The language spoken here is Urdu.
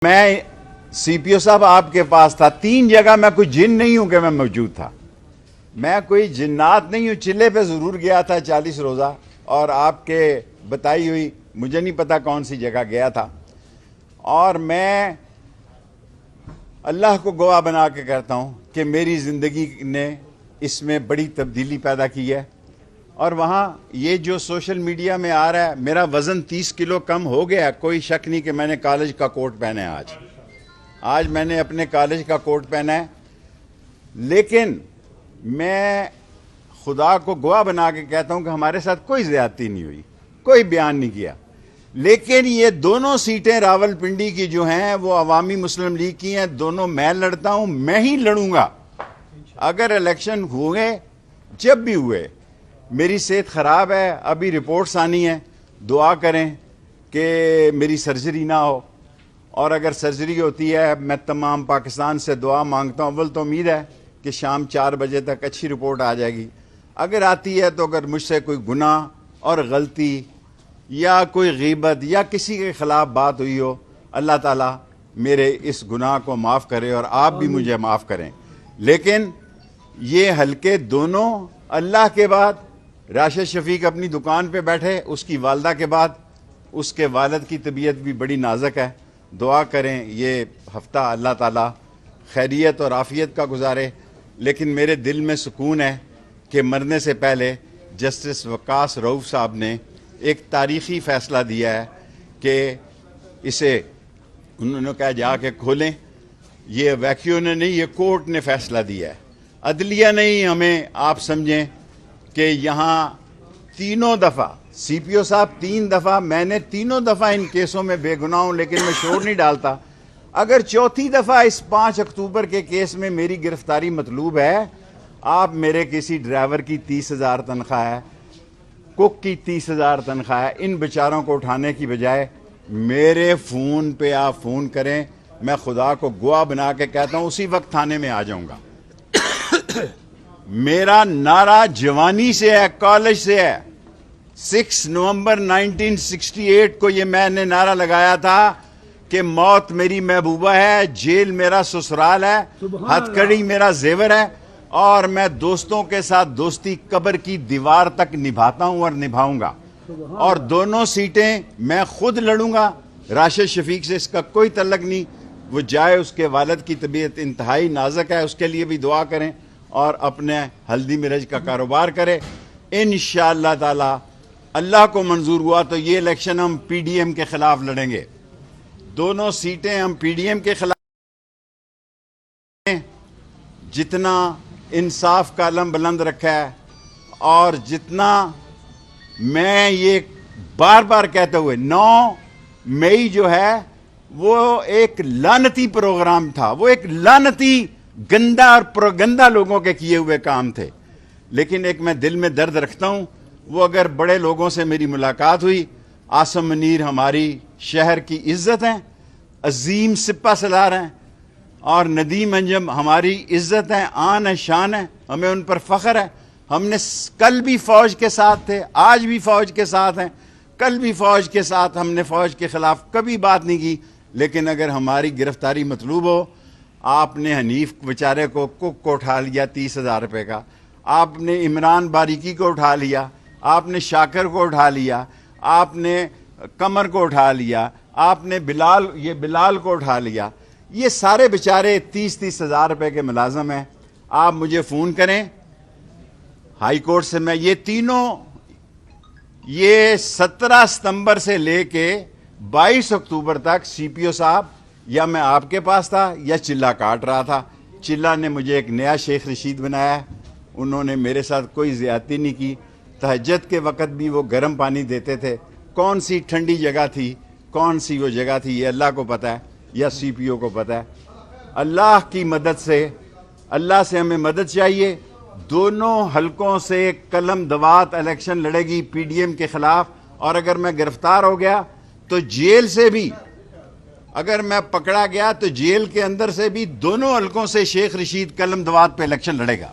میں سی پی او صاحب آپ کے پاس تھا 3 جگہ. میں کوئی جن نہیں ہوں کہ میں موجود تھا, میں کوئی جنات نہیں ہوں. چلے پہ ضرور گیا تھا 40 روزہ, اور آپ کے بتائی ہوئی مجھے نہیں پتا کون سی جگہ گیا تھا. اور میں اللہ کو گواہ بنا کے کہتا ہوں کہ میری زندگی نے اس میں بڑی تبدیلی پیدا کی ہے. اور وہاں یہ جو سوشل میڈیا میں آ رہا ہے, میرا وزن 30 کلو کم ہو گیا. کوئی شک نہیں کہ میں نے کالج کا کوٹ پہنا ہے. آج میں نے اپنے کالج کا کوٹ پہنا ہے. لیکن میں خدا کو گواہ بنا کے کہتا ہوں کہ ہمارے ساتھ کوئی زیادتی نہیں ہوئی, کوئی بیان نہیں کیا. لیکن یہ دونوں سیٹیں راولپنڈی کی جو ہیں وہ عوامی مسلم لیگ کی ہیں. دونوں میں لڑتا ہوں, میں ہی لڑوں گا. اگر الیکشن ہوئے, جب بھی ہوئے. میری صحت خراب ہے, ابھی رپورٹس آنی ہیں, دعا کریں کہ میری سرجری نہ ہو. اور اگر سرجری ہوتی ہے, میں تمام پاکستان سے دعا مانگتا ہوں. اول تو امید ہے کہ شام 4 بجے تک اچھی رپورٹ آ جائے گی. اگر آتی ہے تو اگر مجھ سے کوئی گناہ اور غلطی یا کوئی غیبت یا کسی کے خلاف بات ہوئی ہو, اللہ تعالیٰ میرے اس گناہ کو معاف کرے اور آپ بھی مجھے معاف کریں. لیکن یہ حلقے دونوں, اللہ کے بعد راشد شفیق اپنی دکان پہ بیٹھے, اس کی والدہ کے بعد اس کے والد کی طبیعت بھی بڑی نازک ہے. دعا کریں یہ ہفتہ اللہ تعالیٰ خیریت اور عافیت کا گزارے. لیکن میرے دل میں سکون ہے کہ مرنے سے پہلے جسٹس وقاص رؤف صاحب نے ایک تاریخی فیصلہ دیا ہے کہ اسے انہوں نے کہا جا کے کھولیں. یہ ویکیو نے نہیں, یہ کورٹ نے فیصلہ دیا ہے, عدلیہ نہیں. ہمیں آپ سمجھیں کہ یہاں 3 دفعہ سی پی او صاحب 3 دفعہ, میں نے 3 دفعہ ان کیسوں میں بے گناہ ہوں, لیکن میں شور نہیں ڈالتا. اگر 4تھی دفعہ اس 5 اکتوبر کے کیس میں میری گرفتاری مطلوب ہے, آپ میرے کسی ڈرائیور کی 30,000 تنخواہ ہے, کک کی 30,000 تنخواہ ہے, ان بیچاروں کو اٹھانے کی بجائے میرے فون پہ آپ فون کریں. میں خدا کو گواہ بنا کے کہتا ہوں اسی وقت تھانے میں آ جاؤں گا. میرا نعرہ جوانی سے ہے, کالج سے ہے. 6 نومبر 1968 کو یہ میں نے نعرہ لگایا تھا کہ موت میری محبوبہ ہے, جیل میرا سسرال ہے, ہتھ کڑی میرا زیور ہے, اور میں دوستوں کے ساتھ دوستی قبر کی دیوار تک نبھاتا ہوں اور نبھاؤں گا. اور دونوں سیٹیں میں خود لڑوں گا. راشد شفیق سے اس کا کوئی تعلق نہیں. وہ جائے, اس کے والد کی طبیعت انتہائی نازک ہے, اس کے لیے بھی دعا کریں, اور اپنے ہلدی مرج کا کاروبار کرے. انشاءاللہ تعالی اللہ کو منظور ہوا تو یہ الیکشن ہم پی ڈی ایم کے خلاف لڑیں گے. دونوں سیٹیں ہم پی ڈی ایم کے خلاف. جتنا انصاف کا علم بلند رکھا ہے, اور جتنا میں یہ بار بار کہتے ہوئے 9 مئی جو ہے وہ ایک لعنتی پروگرام تھا, وہ ایک لعنتی گندا اور پروگندا لوگوں کے کیے ہوئے کام تھے. لیکن ایک میں دل میں درد رکھتا ہوں, وہ اگر بڑے لوگوں سے میری ملاقات ہوئی, عاصم منیر ہماری شہر کی عزت ہیں, عظیم سپہ سالار ہیں, اور ندیم انجم ہماری عزت ہیں, آن ہے, شان ہے, ہمیں ان پر فخر ہے. ہم نے کل بھی فوج کے ساتھ تھے, آج بھی فوج کے ساتھ ہیں, کل بھی فوج کے ساتھ. ہم نے فوج کے خلاف کبھی بات نہیں کی. لیکن اگر ہماری گرفتاری مطلوب ہو, آپ نے حنیف بیچارے کو کک کو اٹھا لیا 30,000 روپے کا, آپ نے عمران باریکی کو اٹھا لیا, آپ نے شاکر کو اٹھا لیا, آپ نے قمر کو اٹھا لیا, آپ نے بلال کو اٹھا لیا. یہ سارے بیچارے 30,000 روپے کے ملازم ہیں. آپ مجھے فون کریں ہائی کورٹ سے. میں یہ تینوں, یہ 17 ستمبر سے لے کے 22 اکتوبر تک سی پی او صاحب یا میں آپ کے پاس تھا یا چلا کاٹ رہا تھا. چلا نے مجھے ایک نیا شیخ رشید بنایا ہے, انہوں نے میرے ساتھ کوئی زیادتی نہیں کی. تہجد کے وقت بھی وہ گرم پانی دیتے تھے. کون سی ٹھنڈی جگہ تھی, کون سی وہ جگہ تھی, یہ اللہ کو پتہ ہے یا سی پی او کو پتہ ہے. اللہ کی مدد سے, اللہ سے ہمیں مدد چاہیے. دونوں حلقوں سے قلم دوات الیکشن لڑے گی پی ڈی ایم کے خلاف. اور اگر میں گرفتار ہو گیا تو جیل سے بھی, اگر میں پکڑا گیا تو جیل کے اندر سے بھی دونوں حلقوں سے شیخ رشید قلم دوات پہ الیکشن لڑے گا.